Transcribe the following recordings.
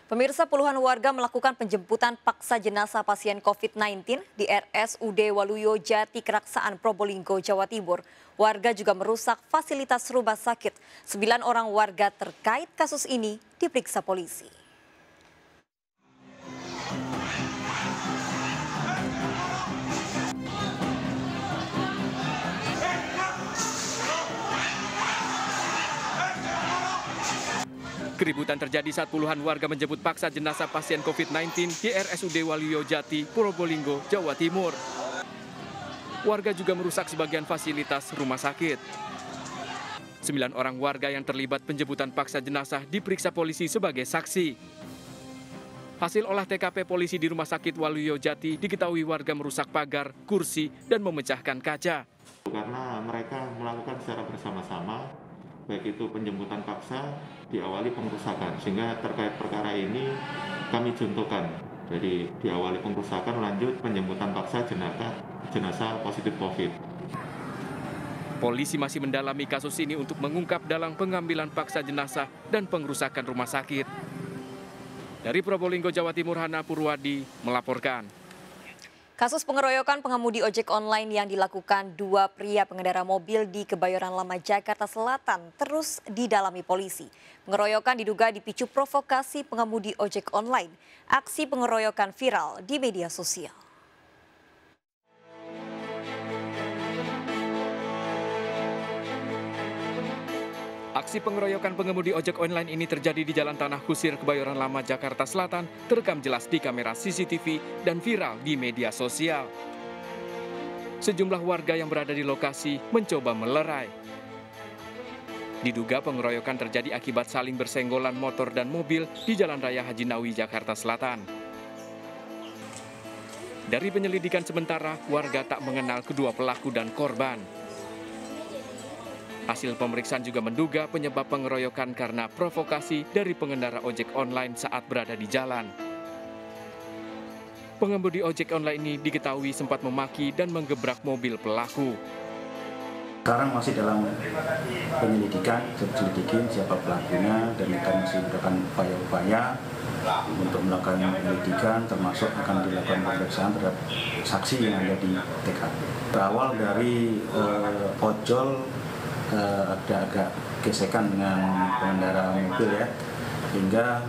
Pemirsa, puluhan warga melakukan penjemputan paksa jenazah pasien COVID-19 di RSUD Waluyo Jati Keraksaan Probolinggo, Jawa Timur. Warga juga merusak fasilitas rumah sakit. 9 orang warga terkait kasus ini diperiksa polisi. Keributan terjadi saat puluhan warga menjemput paksa jenazah pasien COVID-19 di RSUD Waluyo Jati, Probolinggo, Jawa Timur. Warga juga merusak sebagian fasilitas rumah sakit. 9 orang warga yang terlibat penjemputan paksa jenazah diperiksa polisi sebagai saksi. Hasil olah TKP polisi di Rumah Sakit Waluyo Jati diketahui warga merusak pagar, kursi, dan memecahkan kaca. Karena mereka melakukan secara bersama-sama, baik itu penjemputan paksa, diawali pengrusakan, sehingga terkait perkara ini kami contohkan. Jadi diawali pengrusakan, lanjut penjemputan paksa jenazah positif COVID. Polisi masih mendalami kasus ini untuk mengungkap dalang pengambilan paksa jenazah dan pengrusakan rumah sakit. Dari Probolinggo, Jawa Timur, Hana Purwadi melaporkan. Kasus pengeroyokan pengemudi ojek online yang dilakukan 2 pria pengendara mobil di Kebayoran Lama, Jakarta Selatan terus didalami polisi. Pengeroyokan diduga dipicu provokasi pengemudi ojek online. Aksi pengeroyokan viral di media sosial. Aksi pengeroyokan pengemudi ojek online ini terjadi di Jalan Tanah Kusir, Kebayoran Lama, Jakarta Selatan, terekam jelas di kamera CCTV dan viral di media sosial. Sejumlah warga yang berada di lokasi mencoba melerai. Diduga pengeroyokan terjadi akibat saling bersenggolan motor dan mobil di Jalan Raya Haji Nawi, Jakarta Selatan. Dari penyelidikan sementara, warga tak mengenal kedua pelaku dan korban. Hasil pemeriksaan juga menduga penyebab pengeroyokan karena provokasi dari pengendara ojek online saat berada di jalan. Pengemudi ojek online ini diketahui sempat memaki dan menggebrak mobil pelaku. Sekarang masih dalam penyelidikan, selidikin siapa pelakunya, dan akan masih melakukan upaya-upaya untuk melakukan penyelidikan, termasuk akan dilakukan pemeriksaan terhadap saksi yang ada di TKP. Berawal dari ojol ada agak gesekan dengan pengendara mobil ya, hingga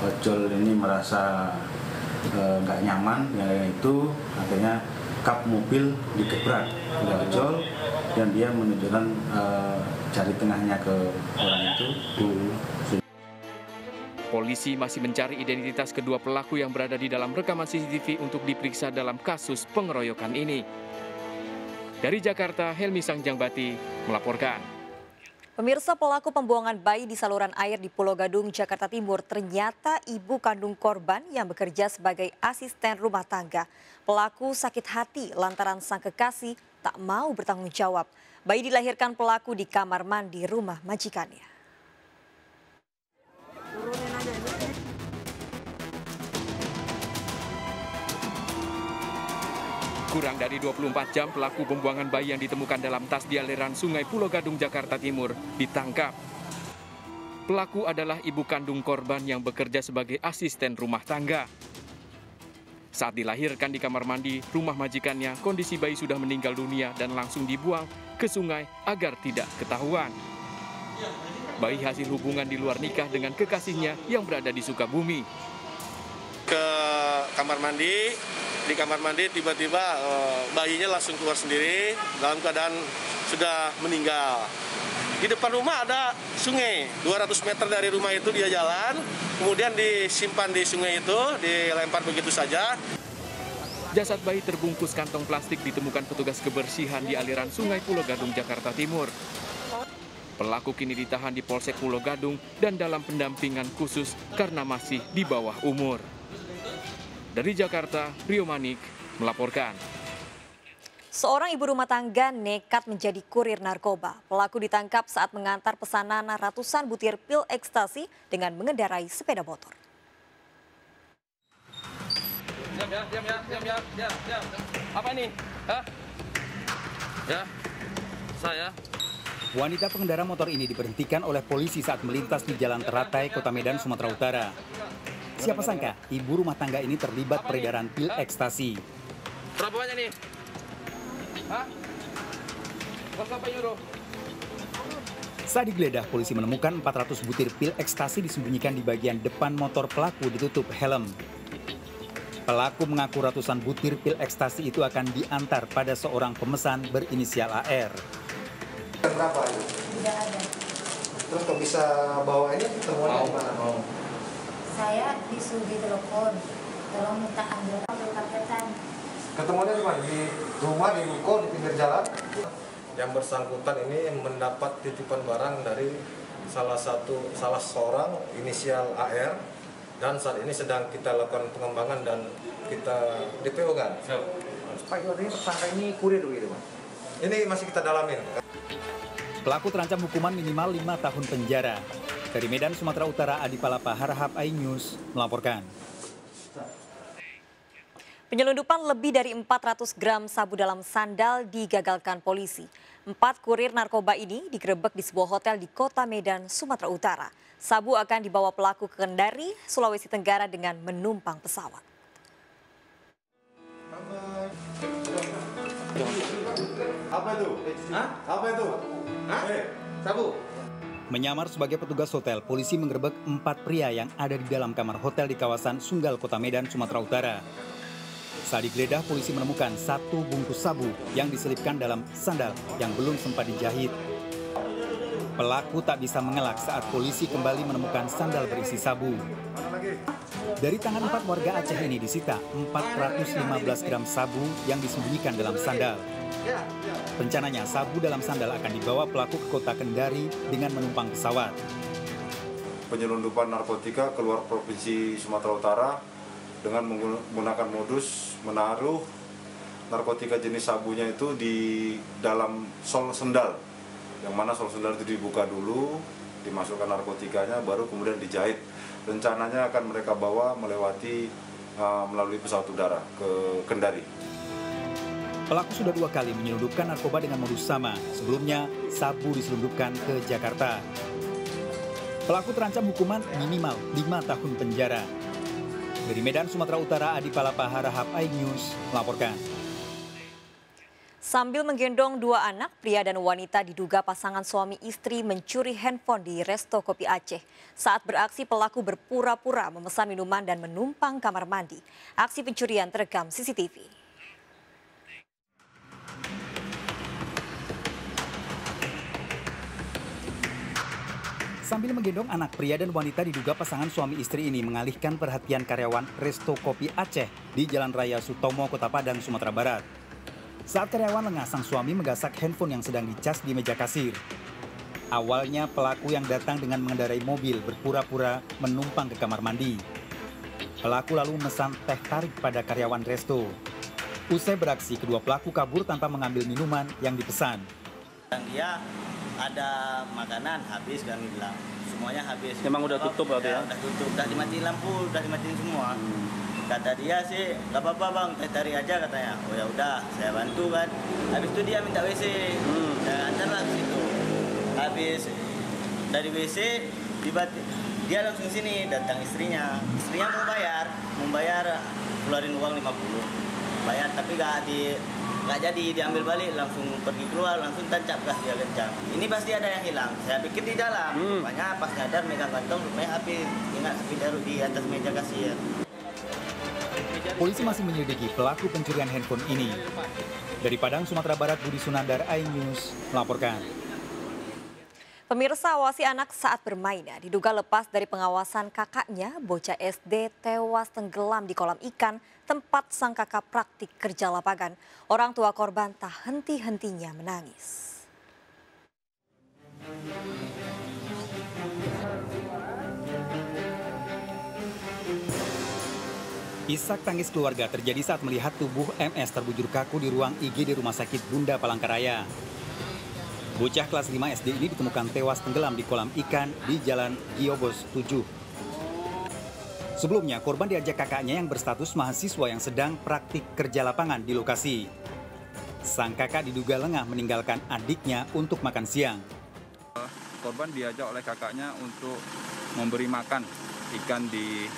ojol ini merasa nggak nyaman, yaitu akhirnya kap mobil digebrak oleh ojol dan dia menunjukkan jari tengahnya ke orang itu. Polisi masih mencari identitas kedua pelaku yang berada di dalam rekaman CCTV untuk diperiksa dalam kasus pengeroyokan ini. Dari Jakarta, Helmi Sangjangbati melaporkan. Pemirsa, pelaku pembuangan bayi di saluran air di Pulau Gadung, Jakarta Timur ternyata ibu kandung korban yang bekerja sebagai asisten rumah tangga. Pelaku sakit hati lantaran sang kekasih tak mau bertanggung jawab. Bayi dilahirkan pelaku di kamar mandi rumah majikannya. Kurang dari 24 jam, pelaku pembuangan bayi yang ditemukan dalam tas di aliran Sungai Pulau Gadung, Jakarta Timur, ditangkap. Pelaku adalah ibu kandung korban yang bekerja sebagai asisten rumah tangga. Saat dilahirkan di kamar mandi rumah majikannya, kondisi bayi sudah meninggal dunia dan langsung dibuang ke sungai agar tidak ketahuan. Bayi hasil hubungan di luar nikah dengan kekasihnya yang berada di Sukabumi. Ke kamar mandi, di kamar mandi tiba-tiba bayinya langsung keluar sendiri dalam keadaan sudah meninggal. Di depan rumah ada sungai, 200 meter dari rumah itu dia jalan, kemudian disimpan di sungai itu, dilempar begitu saja. Jasad bayi terbungkus kantong plastik ditemukan petugas kebersihan di aliran Sungai Pulau Gadung, Jakarta Timur. Pelaku kini ditahan di Polsek Pulau Gadung dan dalam pendampingan khusus karena masih di bawah umur. Dari Jakarta, Rio Manik melaporkan. Seorang ibu rumah tangga nekat menjadi kurir narkoba. Pelaku ditangkap saat mengantar pesanan ratusan butir pil ekstasi dengan mengendarai sepeda motor. Diam. Apa ini? Hah? Ya, saya. Wanita pengendara motor ini diberhentikan oleh polisi saat melintas di Jalan Teratai, Kota Medan, Sumatera Utara. Siapa sangka ibu rumah tangga ini terlibat peredaran pil ekstasi. Berapa banyak nih? Hah? Kau sampai nyuruh? Saat digeledah, polisi menemukan 400 butir pil ekstasi disembunyikan di bagian depan motor pelaku ditutup helm. Pelaku mengaku ratusan butir pil ekstasi itu akan diantar pada seorang pemesan berinisial AR. Berapa itu? Tidak ada. Terus kok bisa bawa ini ketemuannya di mana? Saya disuruh telepon, tolong minta ambil paketan. Ketemuannya di mana? Di rumah, di ruko, di pinggir jalan? Yang bersangkutan ini mendapat titipan barang dari salah seorang inisial AR, dan saat ini sedang kita lakukan pengembangan dan kita DPO kan. Pak, ini tersangka ini kurir begitu, Pak? Ini masih kita dalamin. Pelaku terancam hukuman minimal 5 tahun penjara. Dari Medan, Sumatera Utara, Adi Palapa, Harahap iNews melaporkan. Penyelundupan lebih dari 400 gram sabu dalam sandal digagalkan polisi. 4 kurir narkoba ini digerebek di sebuah hotel di Kota Medan, Sumatera Utara. Sabu akan dibawa pelaku ke Kendari, Sulawesi Tenggara dengan menumpang pesawat. Apa itu? Hah? Apa itu? Hah? Sabu? Menyamar sebagai petugas hotel, polisi menggerebek 4 pria yang ada di dalam kamar hotel di kawasan Sunggal, Kota Medan, Sumatera Utara. Saat digeledah, polisi menemukan 1 bungkus sabu yang diselipkan dalam sandal yang belum sempat dijahit. Pelaku tak bisa mengelak saat polisi kembali menemukan sandal berisi sabu. Dari tangan 4 warga Aceh ini disita 415 gram sabu yang disembunyikan dalam sandal. Rencananya sabu dalam sandal akan dibawa pelaku ke kota Kendari dengan menumpang pesawat. Penyelundupan narkotika keluar Provinsi Sumatera Utara dengan menggunakan modus menaruh narkotika jenis sabunya itu di dalam sol sendal. Yang mana sol sendal itu dibuka dulu, dimasukkan narkotikanya, baru kemudian dijahit. Rencananya akan mereka bawa melalui pesawat udara ke Kendari. Pelaku sudah 2 kali menyelundupkan narkoba dengan modus sama. Sebelumnya, sabu diselundupkan ke Jakarta. Pelaku terancam hukuman minimal 5 tahun penjara. Dari Medan, Sumatera Utara, Adi Palapa, Harahap iNews melaporkan. Sambil menggendong 2 anak, pria dan wanita diduga pasangan suami istri mencuri handphone di Resto Kopi Aceh. Saat beraksi, pelaku berpura-pura memesan minuman dan menumpang kamar mandi. Aksi pencurian terekam CCTV. Sambil menggendong anak, pria dan wanita diduga pasangan suami istri ini mengalihkan perhatian karyawan Resto Kopi Aceh di Jalan Raya Sutomo, Kota Padang, Sumatera Barat. Saat karyawan lengah, sang suami menggasak handphone yang sedang dicas di meja kasir. Awalnya pelaku yang datang dengan mengendarai mobil berpura-pura menumpang ke kamar mandi. Pelaku lalu memesan teh tarik pada karyawan resto. Usai beraksi, kedua pelaku kabur tanpa mengambil minuman yang dipesan. Dia ada makanan habis, kami bilang semuanya habis. Memang udah tutup berarti ya? Udah tutup, udah dimatiin lampu, udah dimatiin semua. Kata dia sih, gak apa-apa bang, teh tarik aja katanya. Oh ya udah, saya bantu kan. Habis itu dia minta WC, dan antarlah ke situ. Habis dari WC, dia langsung sini, datang istrinya. Istrinya mau bayar, keluarin uang 50. Bayar tapi nggak jadi diambil balik, langsung pergi keluar, langsung tancap gas dia kencang. Ini pasti ada yang hilang. Saya pikir di dalam, rupanya pas nyadar megang kantong, rupanya HP, ingat HP taruh di atas meja kasir. Polisi masih menyelidiki pelaku pencurian handphone ini. Dari Padang, Sumatera Barat, Budi Sunandar, iNews melaporkan. Pemirsa, awasi anak saat bermain diduga lepas dari pengawasan kakaknya, bocah SD tewas tenggelam di kolam ikan tempat sang kakak praktik kerja lapangan. Orang tua korban tak henti-hentinya menangis. Isak tangis keluarga terjadi saat melihat tubuh MS terbujur kaku di ruang IGD Rumah Sakit Bunda Palangkaraya. Bocah kelas 5 SD ini ditemukan tewas tenggelam di kolam ikan di Jalan Giobos 7. Sebelumnya, korban diajak kakaknya yang berstatus mahasiswa yang sedang praktik kerja lapangan di lokasi. Sang kakak diduga lengah meninggalkan adiknya untuk makan siang. Korban diajak oleh kakaknya untuk memberi makan ikan di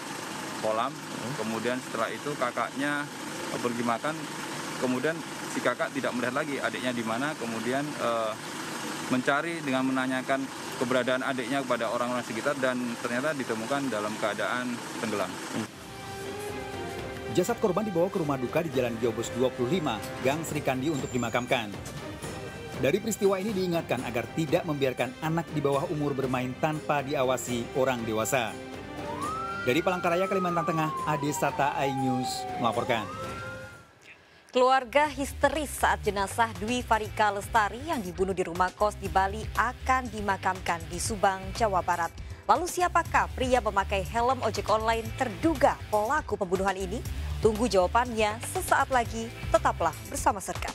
kolam. Kemudian setelah itu kakaknya pergi makan, kemudian si kakak tidak melihat lagi adiknya di mana, kemudian mencari dengan menanyakan keberadaan adiknya kepada orang-orang sekitar dan ternyata ditemukan dalam keadaan tenggelam. Jasad korban dibawa ke rumah duka di Jalan Giobos 25, Gang Srikandi untuk dimakamkan. Dari peristiwa ini diingatkan agar tidak membiarkan anak di bawah umur bermain tanpa diawasi orang dewasa. Dari Palangkaraya, Kalimantan Tengah, Ade Sata, iNews melaporkan. Keluarga histeris saat jenazah Dwi Farika Lestari yang dibunuh di rumah kos di Bali akan dimakamkan di Subang, Jawa Barat. Lalu siapakah pria memakai helm ojek online terduga pelaku pembunuhan ini? Tunggu jawabannya sesaat lagi, tetaplah bersama Serkan.